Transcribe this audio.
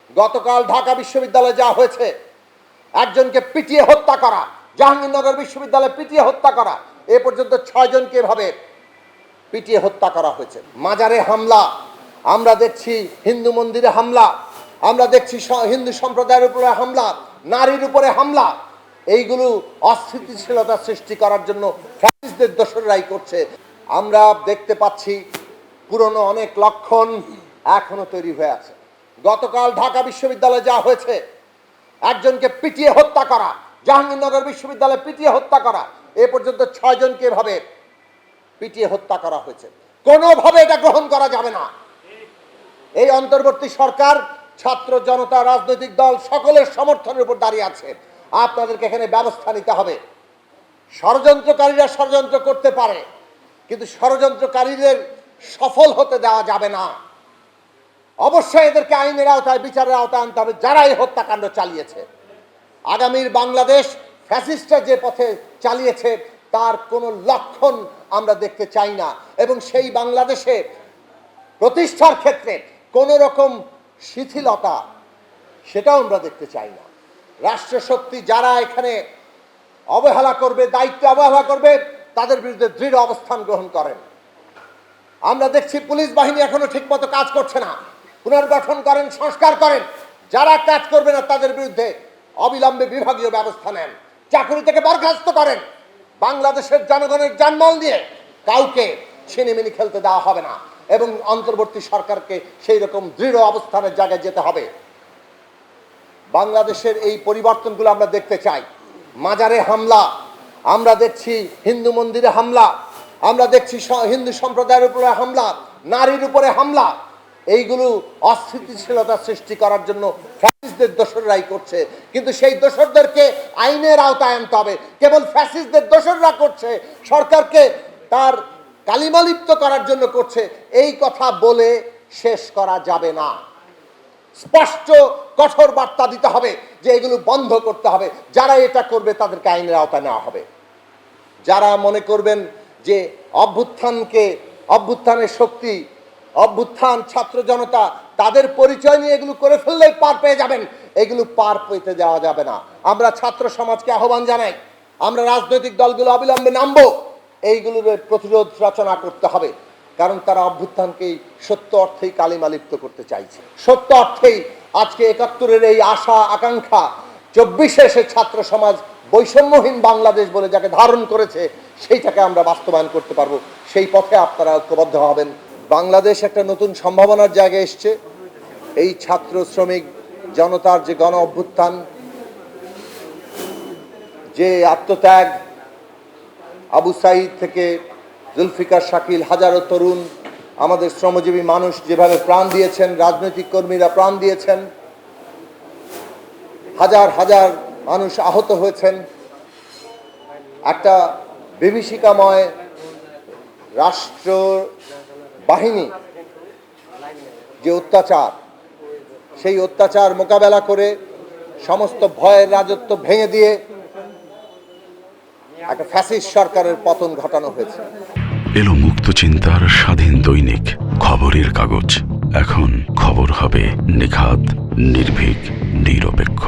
গতকাল ঢাকা বিশ্ববিদ্যালয়ে যা হয়েছে, একজনকে পিটিয়ে হত্যা করা, জাহাঙ্গীরনগর বিশ্ববিদ্যালয়ে পিটিয়ে হত্যা করা, এ পর্যন্ত 6 জনকে এভাবে পিটিয়ে হত্যা করা হয়েছে। মাজারে হামলা, আমরা দেখছি হিন্দু মন্দিরে হামলা, আমরা দেখছি হিন্দু সম্প্রদায়ের উপরে হামলা, নারীর উপরে হামলা। এইগুলো অস্থিতিশীলতা সৃষ্টি করার জন্য ফ্যাসিস্টদের দোসররাই করছে। আমরা দেখতে পাচ্ছি পুরনো অনেক লক্ষণ এখনো তৈরি হয়ে আছে। গতকাল ঢাকা বিশ্ববিদ্যালয়ে যা হয়েছে, একজনকে পিটিয়ে হত্যা করা, জাহাঙ্গীরনগর বিশ্ববিদ্যালয়ে পিটিয়ে হত্যা করা, এ পর্যন্ত 6 জনকে এভাবে পিটিয়ে হত্যা করা হয়েছে। কোনোভাবে এটা গ্রহণ করা যাবে না। এই অন্তর্বর্তী সরকার, ছাত্র জনতা, রাজনৈতিক দল সকলের সমর্থনের উপর দাঁড়িয়ে আছে। আপনাদেরকে এখানে ব্যবস্থা নিতে হবে। ষড়যন্ত্রকারীরা ষড়যন্ত্র করতে পারে, কিন্তু ষড়যন্ত্রকারীদের সফল হতে দেওয়া যাবে না। অবশ্যই এদেরকে আইনের আওতায়, বিচারের আওতায় আনতে হবে যারা এই হত্যাকাণ্ড চালিয়েছে। আগামীর বাংলাদেশ ফ্যাসিস্টরা যে পথে চালিয়েছে তার কোনো লক্ষণ আমরা দেখতে চাই না, এবং সেই বাংলাদেশে প্রতিষ্ঠার ক্ষেত্রে কোনো রকম শিথিলতা সেটাও আমরা দেখতে চাই না। রাষ্ট্রশক্তি যারা এখানে অবহেলা করবে, দায়িত্ব অবহেলা করবে, তাদের বিরুদ্ধে দৃঢ় অবস্থান গ্রহণ করেন। আমরা দেখছি পুলিশ বাহিনী এখনো ঠিকমতো কাজ করছে না। পুনর্গঠন করেন, সংস্কার করেন। যারা কাজ করবে না তাদের বিরুদ্ধে অবিলম্বে বিভাগীয় ব্যবস্থা নেন, চাকরি থেকে বরখাস্ত করেন। বাংলাদেশের জনগণের জানমাল দিয়ে কাউকে ছিনিমিনি খেলতে দেওয়া হবে না, এবং অন্তর্বর্তী সরকারকে সেই রকম দৃঢ় অবস্থানের জায়গায় যেতে হবে। বাংলাদেশের এই পরিবর্তনগুলো আমরা দেখতে চাই। মাজারে হামলা, আমরা দেখছি হিন্দু মন্দিরে হামলা, আমরা দেখছি হিন্দু সম্প্রদায়ের উপরে হামলা, নারীর উপরে হামলা। এইগুলো অস্থিতিশীলতা সৃষ্টি করার জন্য ফ্যাসিস্টদের দোসররাই করছে, কিন্তু সেই দোসরদেরকে আইনের আওতায় আনতে হবে। কেবল ফ্যাসিস্টদের দোসররা করছে, সরকারকে তার কালিমালিপ্ত করার জন্য করছে, এই কথা বলে শেষ করা যাবে না। স্পষ্ট কঠোর বার্তা দিতে হবে যে এগুলো বন্ধ করতে হবে। যারা এটা করবে তাদেরকে আইনের আওতায় নেওয়া হবে। যারা মনে করবেন যে অভ্যুত্থানের শক্তি, অভ্যুত্থান, ছাত্র জনতা, তাদের পরিচয় নিয়ে এগুলো করে ফেললেই পার পেয়ে যাবেন, এগুলো পার পেতে দেওয়া যাবে না। আমরা ছাত্র সমাজকে আহ্বান জানাই, আমরা রাজনৈতিক দলগুলো অবিলম্বে নামবো, এইগুলোর প্রতিরোধ রচনা করতে হবে। কারণ তারা অভ্যুত্থানকেই সত্য অর্থেই কালিমালিপ্ত করতে চাইছে। সত্য অর্থেই আজকে ৭১-এর এই আশা আকাঙ্ক্ষা, ২৪-এ এসে ছাত্র সমাজ বৈষম্যহীন বাংলাদেশ বলে যাকে ধারণ করেছে, সেইটাকে আমরা বাস্তবায়ন করতে পারবো। সেই পথে আপনারা ঐক্যবদ্ধ হবেন। বাংলাদেশ একটা নতুন সম্ভাবনার জায়গায় এসছে। এই ছাত্র শ্রমিক জনতার যে গণ অভ্যুত্থান, যে আত্মত্যাগ, আবু সাঈদ থেকে জুলফিকার শাকিল, হাজারো তরুণ, আমাদের শ্রমজীবী মানুষ যেভাবে প্রাণ দিয়েছেন, রাজনৈতিক কর্মীরা প্রাণ দিয়েছেন, হাজার হাজার মানুষ আহত হয়েছেন। একটা বিভীষিকাময় রাষ্ট্র বাহিনী যে অত্যাচার, সেই অত্যাচার মোকাবেলা করে সমস্ত ভয়ের রাজত্ব ভেঙে দিয়ে একটা ফ্যাসিস্ট সরকারের পতন ঘটানো হয়েছে। এলো মুক্ত চিন্তার স্বাধীন দৈনিক খবরের কাগজ। এখন খবর হবে নিখাত, নির্ভীক, নিরপেক্ষ।